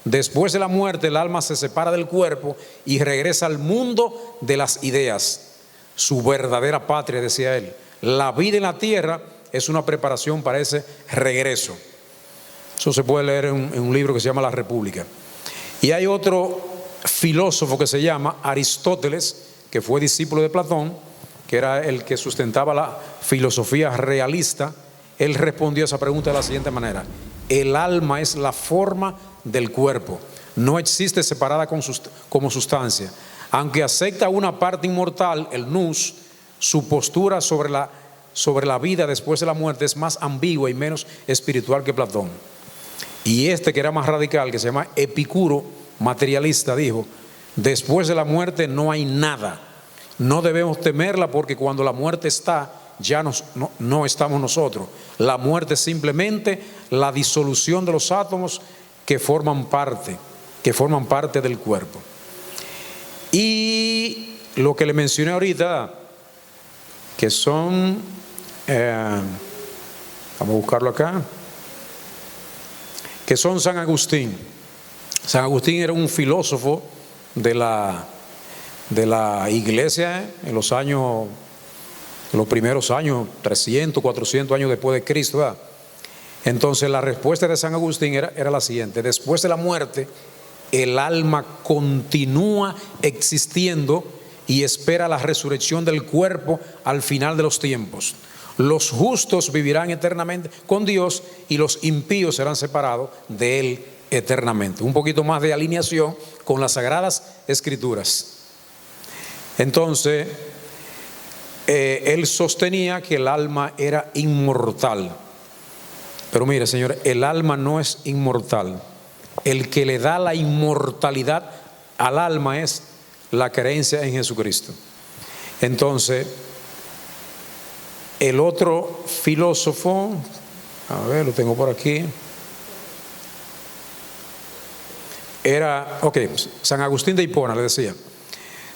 Después de la muerte el alma se separa del cuerpo y regresa al mundo de las ideas, su verdadera patria, decía él. La vida en la tierra es una preparación para ese regreso. Eso se puede leer en un libro que se llama La República. Y hay otro filósofo que se llama Aristóteles, que fue discípulo de Platón, que era el que sustentaba la filosofía realista. Él respondió a esa pregunta de la siguiente manera: el alma es la forma del cuerpo, no existe separada como sustancia. Aunque acepta una parte inmortal, el nous, su postura sobre la vida después de la muerte es más ambigua y menos espiritual que Platón. Y que era más radical, que se llama Epicuro, materialista, dijo: después de la muerte no hay nada, no debemos temerla, porque cuando la muerte está, ya no estamos nosotros. La muerte es simplemente la disolución de los átomos que forman parte del cuerpo. Y lo que le mencioné ahorita, que son vamos a buscarlo acá, que son San Agustín. San Agustín era un filósofo de la iglesia en los primeros años, 300, 400 años después de Cristo, ¿verdad? Entonces la respuesta de San Agustín era la siguiente: después de la muerte, el alma continúa existiendo y espera la resurrección del cuerpo al final de los tiempos. Los justos vivirán eternamente con Dios y los impíos serán separados de Él eternamente. Un poquito más de alineación con las Sagradas Escrituras. Entonces, él sostenía que el alma era inmortal. Pero mire, señor, el alma no es inmortal. El que le da la inmortalidad al alma es la creencia en Jesucristo. Entonces, el otro filósofo, a ver, lo tengo por aquí, era, San Agustín de Hipona, le decía.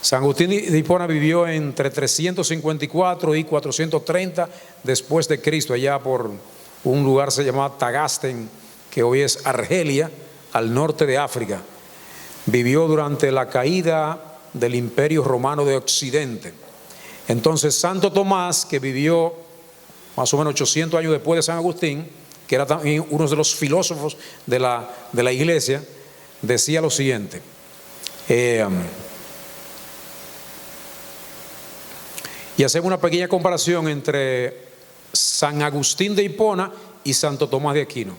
San Agustín de Hipona vivió entre 354 y 430 después de Cristo, allá por un lugar se llamaba Tagaste, que hoy es Argelia, al norte de África. Vivió durante la caída del Imperio Romano de Occidente. Entonces Santo Tomás, que vivió más o menos 800 años después de San Agustín, que era también uno de los filósofos de la iglesia, decía lo siguiente: y hacemos una pequeña comparación entre San Agustín de Hipona y Santo Tomás de Aquino.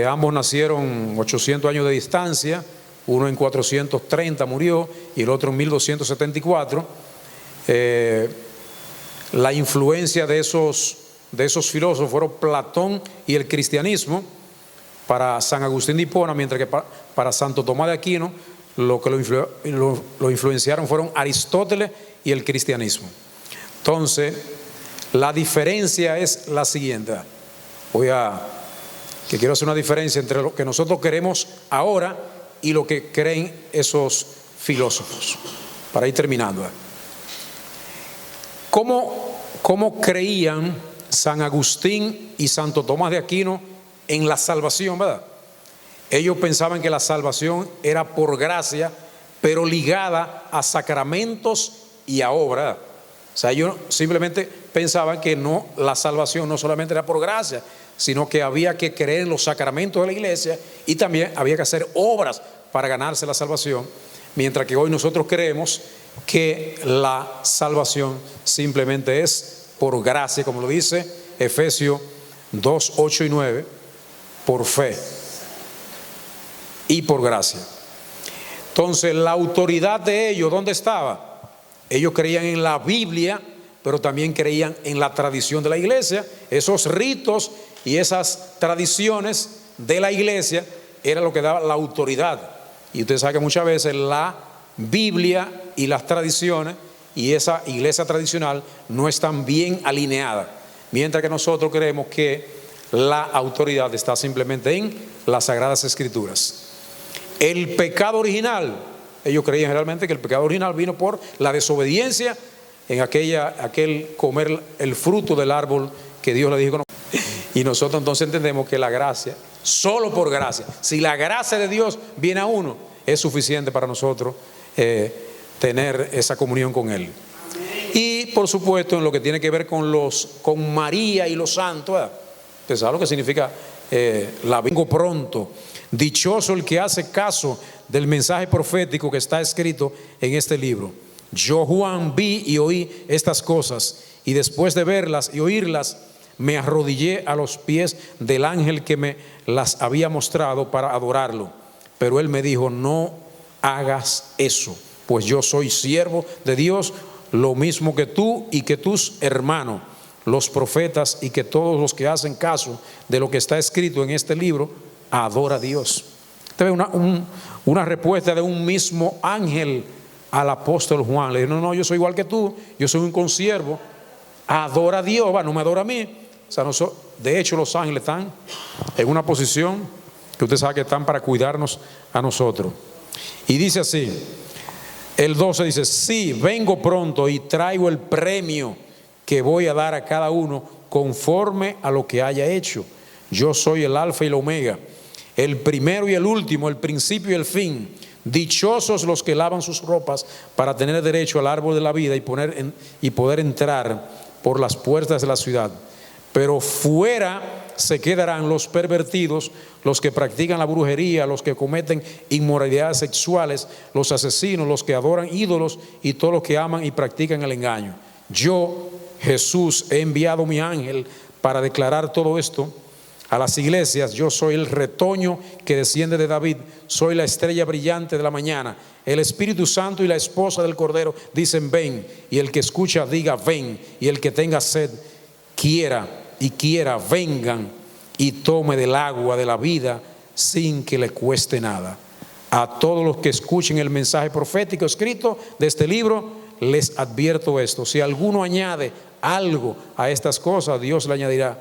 Ambos nacieron 800 años de distancia, uno en 430 murió y el otro en 1274. La influencia de esos filósofos fueron Platón y el cristianismo para San Agustín de Hipona, mientras que para Santo Tomás de Aquino lo que lo influenciaron fueron Aristóteles y el cristianismo. Entonces, la diferencia es la siguiente. Quiero hacer una diferencia entre lo que nosotros queremos ahora y lo que creen esos filósofos, para ir terminando. ¿Cómo creían San Agustín y Santo Tomás de Aquino en la salvación, verdad? Ellos pensaban que la salvación era por gracia, pero ligada a sacramentos y a obra. O sea, ellos simplemente pensaban que la salvación no solamente era por gracia, sino que había que creer en los sacramentos de la iglesia y también había que hacer obras para ganarse la salvación, mientras que hoy nosotros creemos que la salvación simplemente es por gracia, como lo dice Efesios 2, 8 y 9, por fe y por gracia. Entonces, la autoridad de ellos, ¿dónde estaba? Ellos creían en la Biblia, pero también creían en la tradición de la iglesia. Esos ritos y esas tradiciones de la iglesia era lo que daba la autoridad. Y usted sabe que muchas veces la Biblia y las tradiciones y esa iglesia tradicional no están bien alineadas, mientras que nosotros creemos que la autoridad está simplemente en las Sagradas Escrituras. El pecado original, ellos creían realmente que el pecado original vino por la desobediencia en aquel comer el fruto del árbol que Dios le dijo no. Y nosotros entonces entendemos que la gracia, solo por gracia, si la gracia de Dios viene a uno, es suficiente para nosotros tener esa comunión con Él. Y por supuesto en lo que tiene que ver con María y los santos, ¿usted sabe lo que significa la vengo pronto? Dichoso el que hace caso del mensaje profético que está escrito en este libro. Yo, Juan, vi y oí estas cosas, y después de verlas y oírlas, me arrodillé a los pies del ángel que me las había mostrado para adorarlo. Pero él me dijo: no hagas eso, pues yo soy siervo de Dios, lo mismo que tú y que tus hermanos, los profetas, y que todos los que hacen caso de lo que está escrito en este libro, adora a Dios. Usted ve una respuesta de un mismo ángel al apóstol Juan. Le dijo: no, yo soy igual que tú, yo soy un consiervo, adora a Dios, no me adora a mí. O sea, de hecho los ángeles están en una posición que usted sabe que están para cuidarnos a nosotros. Y dice así, el 12 dice: sí, vengo pronto y traigo el premio que voy a dar a cada uno conforme a lo que haya hecho. Yo soy el alfa y el omega, el primero y el último, el principio y el fin. Dichosos los que lavan sus ropas para tener derecho al árbol de la vida y poder entrar por las puertas de la ciudad. Pero fuera se quedarán los pervertidos, los que practican la brujería, los que cometen inmoralidades sexuales, los asesinos, los que adoran ídolos y todos los que aman y practican el engaño. Yo, Jesús, he enviado mi ángel para declarar todo esto a las iglesias. Yo soy el retoño que desciende de David, soy la estrella brillante de la mañana. El Espíritu Santo y la esposa del Cordero dicen ven, y el que escucha diga ven, y el que tenga sed quiera, vengan y tome del agua de la vida sin que le cueste nada. A todos los que escuchen el mensaje profético escrito de este libro, les advierto esto: si alguno añade algo a estas cosas, Dios le añadirá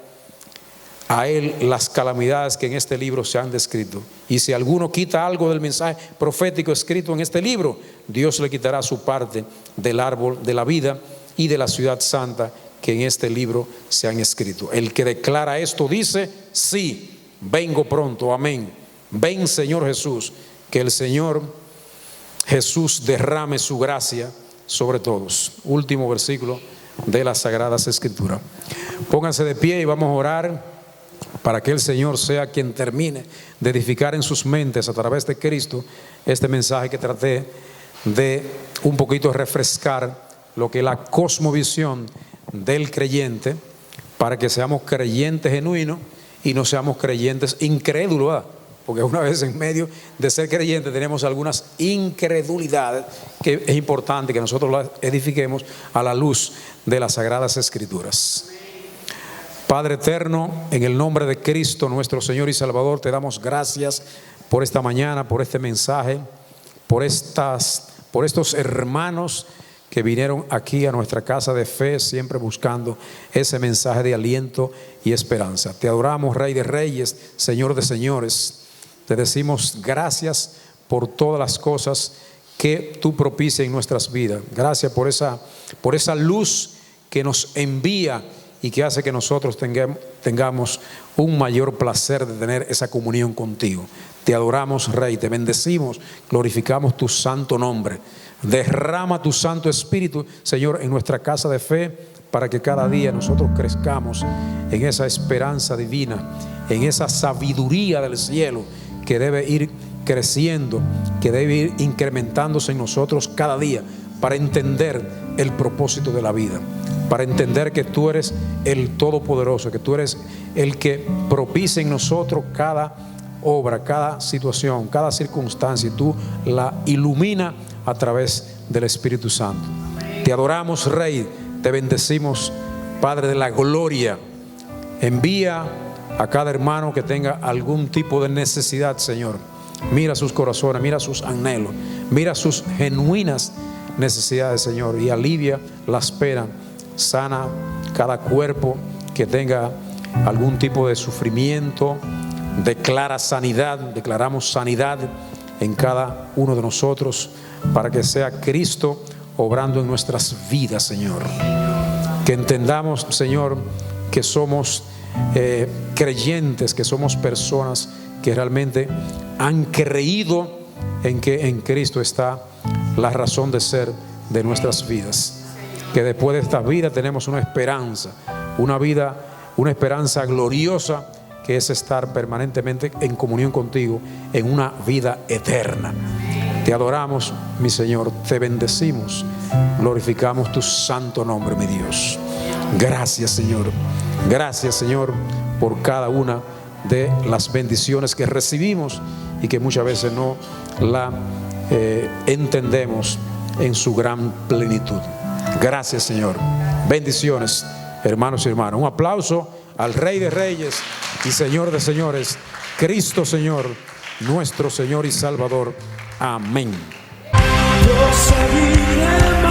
a él las calamidades que en este libro se han descrito. Y si alguno quita algo del mensaje profético escrito en este libro, Dios le quitará su parte del árbol de la vida y de la ciudad santa que en este libro se han escrito. El que declara esto dice: sí, vengo pronto, amén. Ven, Señor Jesús. Que el Señor Jesús derrame su gracia sobre todos. Último versículo de las Sagradas Escrituras. Pónganse de pie y vamos a orar para que el Señor sea quien termine de edificar en sus mentes a través de Cristo este mensaje que traté de un poquito refrescar lo que es la cosmovisión del creyente, para que seamos creyentes genuinos y no seamos creyentes incrédulos, ¿verdad? Porque una vez en medio de ser creyente tenemos algunas incredulidades que es importante que nosotros las edifiquemos a la luz de las Sagradas Escrituras. Padre eterno, en el nombre de Cristo nuestro Señor y Salvador, te damos gracias por esta mañana, por este mensaje, por estos hermanos que vinieron aquí a nuestra casa de fe, siempre buscando ese mensaje de aliento y esperanza. Te adoramos, Rey de Reyes, Señor de Señores. Te decimos gracias por todas las cosas que tú propicias en nuestras vidas. Gracias por esa luz que nos envía y que hace que nosotros tengamos un mayor placer de tener esa comunión contigo. Te adoramos, Rey, te bendecimos, glorificamos tu santo nombre. Derrama tu Santo Espíritu, Señor, en nuestra casa de fe, para que cada día nosotros crezcamos en esa esperanza divina, en esa sabiduría del cielo que debe ir creciendo, que debe ir incrementándose en nosotros cada día, para entender el propósito de la vida, para entender que tú eres el Todopoderoso, que tú eres el que propicia en nosotros cada obra, cada situación, cada circunstancia, y tú la ilumina a través del Espíritu Santo. Te adoramos, Rey, te bendecimos, Padre de la gloria. Envía a cada hermano que tenga algún tipo de necesidad, Señor. Mira sus corazones, mira sus anhelos, mira sus genuinas necesidades, Señor, y alivia las penas. Sana cada cuerpo que tenga algún tipo de sufrimiento. Declara sanidad, declaramos sanidad en cada uno de nosotros, para que sea Cristo obrando en nuestras vidas, Señor. Que entendamos, Señor, que somos creyentes, que somos personas que realmente han creído en que en Cristo está la razón de ser de nuestras vidas. Que después de esta vida tenemos una esperanza, una esperanza gloriosa, que es estar permanentemente en comunión contigo en una vida eterna. Te adoramos, mi Señor, te bendecimos, glorificamos tu santo nombre, mi Dios. Gracias, Señor. Gracias, Señor, por cada una de las bendiciones que recibimos y que muchas veces no la entendemos en su gran plenitud. Gracias, Señor. Bendiciones, hermanos y hermanas. Un aplauso al Rey de Reyes y Señor de Señores, Cristo Señor, nuestro Señor y Salvador. Amén. Yo seguiré